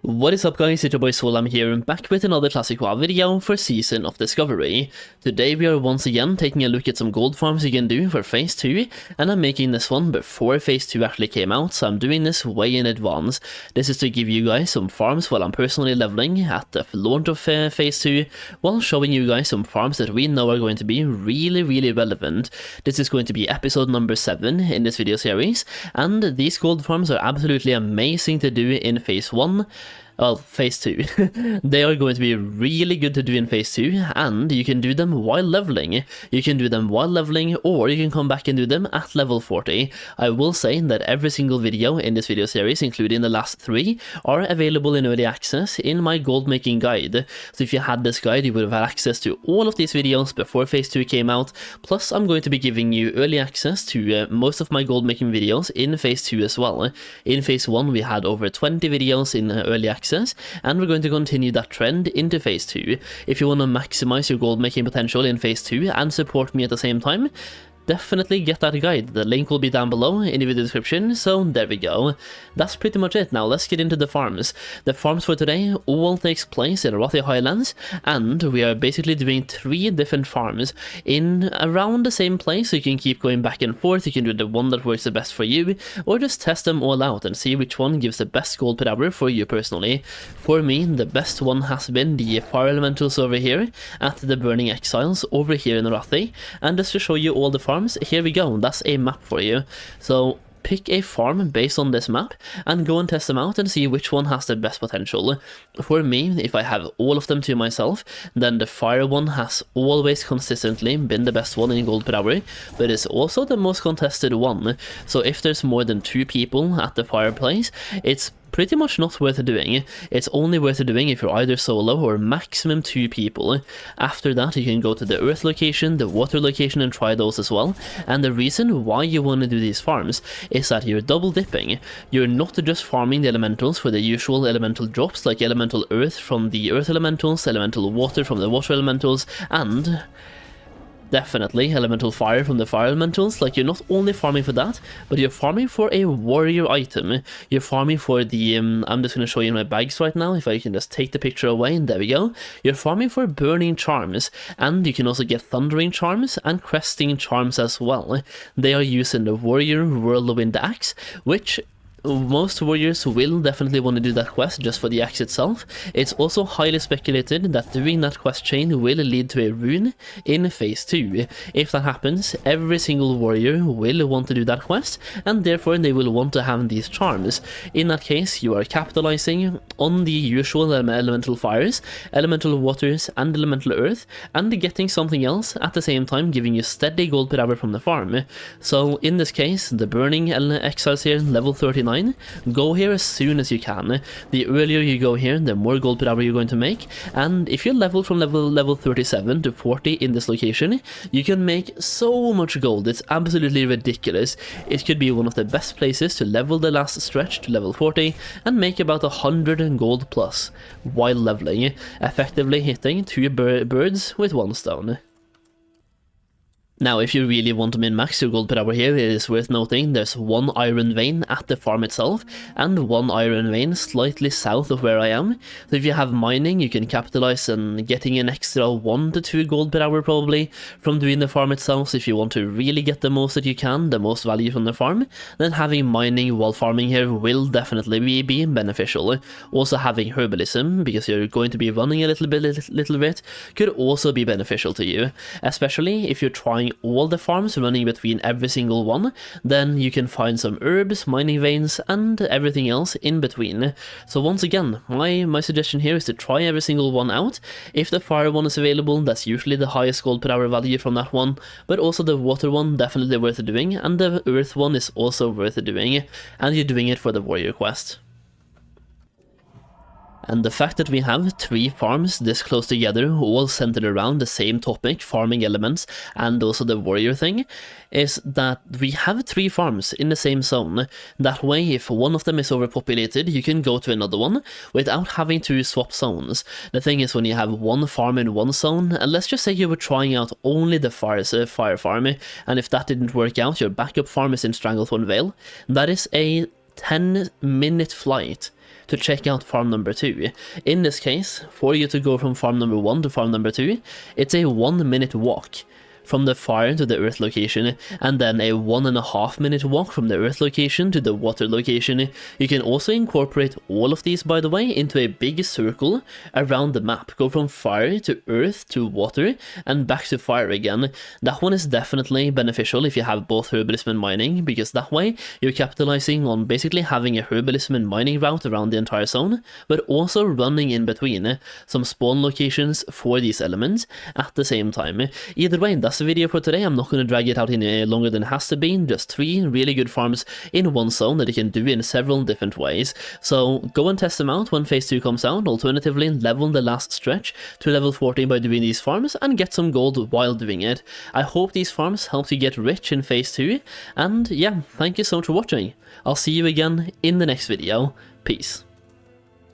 What is up guys, it's your boy Solheim here, back with another Classic WoW video for Season of Discovery. Today we are once again taking a look at some gold farms you can do for Phase 2, and I'm making this one before Phase 2 actually came out, so I'm doing this way in advance. This is to give you guys some farms while I'm personally leveling at the launch of Phase 2, while showing you guys some farms that we know are going to be really relevant. This is going to be episode number 7 in this video series, and these gold farms are absolutely amazing to do in Phase 1. Well, Phase 2. They are going to be really good to do in Phase 2, and you can do them while leveling. You can do them while leveling, or you can come back and do them at level 40. I will say that every single video in this video series, including the last 3, are available in early access in my gold making guide. So if you had this guide, you would have had access to all of these videos before Phase 2 came out, plus I'm going to be giving you early access to most of my gold making videos in Phase 2 as well. In Phase 1 we had over 20 videos in early access, and we're going to continue that trend into Phase 2. If you want to maximize your gold making potential in Phase 2 and support me at the same time, definitely get that guide. The link will be down below in the video description, so there we go. That's pretty much it. Now let's get into the farms. The farms for today all takes place in Rothi Highlands, and we are basically doing 3 different farms in around the same place, so you can keep going back and forth. You can do the one that works the best for you, or just test them all out and see which one gives the best gold per hour for you personally. For me, the best one has been the fire elementals over here at the burning exiles over here in Rothi, and just to show you all the farms, here we go. That's a map for you. So pick a farm based on this map and go and test them out and see which one has the best potential. For me, if I have all of them to myself, then the fire one has always consistently been the best one in gold per hour, but it's also the most contested one. So if there's more than 2 people at the fireplace, it's pretty much not worth doing. It's only worth doing if you're either solo or maximum 2 people. After that you can go to the earth location, the water location, and try those as well. And the reason why you want to do these farms is that you're double dipping. You're not just farming the elementals for the usual elemental drops like elemental earth from the earth elementals, elemental water from the water elementals, and definitely elemental fire from the fire elementals. Like, you're not only farming for that, but you're farming for a warrior item. You're farming for the I'm just going to show you my bags right now, if I can just take the picture away, and there we go. You're farming for burning charms, and you can also get thundering charms and cresting charms as well. They are used in the warrior whirlwind axe, which most warriors will definitely want to do that quest just for the axe itself. It's also highly speculated that doing that quest chain will lead to a rune in Phase 2. If that happens, every single warrior will want to do that quest, and therefore they will want to have these charms. In that case, you are capitalizing on the usual elemental fires, elemental waters, and elemental earth, and getting something else at the same time, giving you steady gold per hour from the farm. So in this case, the burning exiles here, level 39, go here as soon as you can. The earlier you go here, the more gold per hour you're going to make, and if you level from level 37 to 40 in this location, you can make so much gold. It's absolutely ridiculous. It could be one of the best places to level the last stretch to level 40 and make about 100 gold plus while leveling, effectively hitting 2 birds with 1 stone. Now, if you really want to min-max your gold per hour here, it is worth noting there's 1 iron vein at the farm itself, and 1 iron vein slightly south of where I am. So if you have mining, you can capitalize on getting an extra 1 to 2 gold per hour probably from doing the farm itself. So if you want to really get the most that you can, the most value from the farm, then having mining while farming here will definitely be beneficial. Also having herbalism, because you're going to be running a little bit, could also be beneficial to you, especially if you're trying all the farms, running between every single one. Then you can find some herbs, mining veins, and everything else in between. So once again, my suggestion here is to try every single one out. If the fire one is available, that's usually the highest gold per hour value from that one, but also the water one, definitely worth doing, and the earth one is also worth doing, and you're doing it for the warrior quest. And the fact that we have 3 farms this close together, all centered around the same topic, farming elements, and also the warrior thing, is that we have 3 farms in the same zone. That way, if one of them is overpopulated, you can go to another one without having to swap zones. The thing is, when you have 1 farm in one zone, and let's just say you were trying out only the fire farm, and if that didn't work out, your backup farm is in Stranglethorn Vale, that is a 10-minute flight to check out farm number 2. In this case, for you to go from farm number 1 to farm number 2, it's a 1-minute walk from the fire to the earth location, and then a 1.5-minute walk from the earth location to the water location. You can also incorporate all of these, by the way, into a big circle around the map. Go from fire to earth to water and back to fire again. That one is definitely beneficial if you have both herbalism and mining, because that way you're capitalizing on basically having a herbalism and mining route around the entire zone, but also running in between some spawn locations for these elements at the same time. Either way, that's the video for today. I'm not going to drag it out any longer than it has to be. Just 3 really good farms in one zone that you can do in several different ways. So go and test them out when phase 2 comes out. Alternatively, level the last stretch to level 14 by doing these farms and get some gold while doing it. I hope these farms help you get rich in phase 2. And yeah, thank you so much for watching. I'll see you again in the next video. Peace.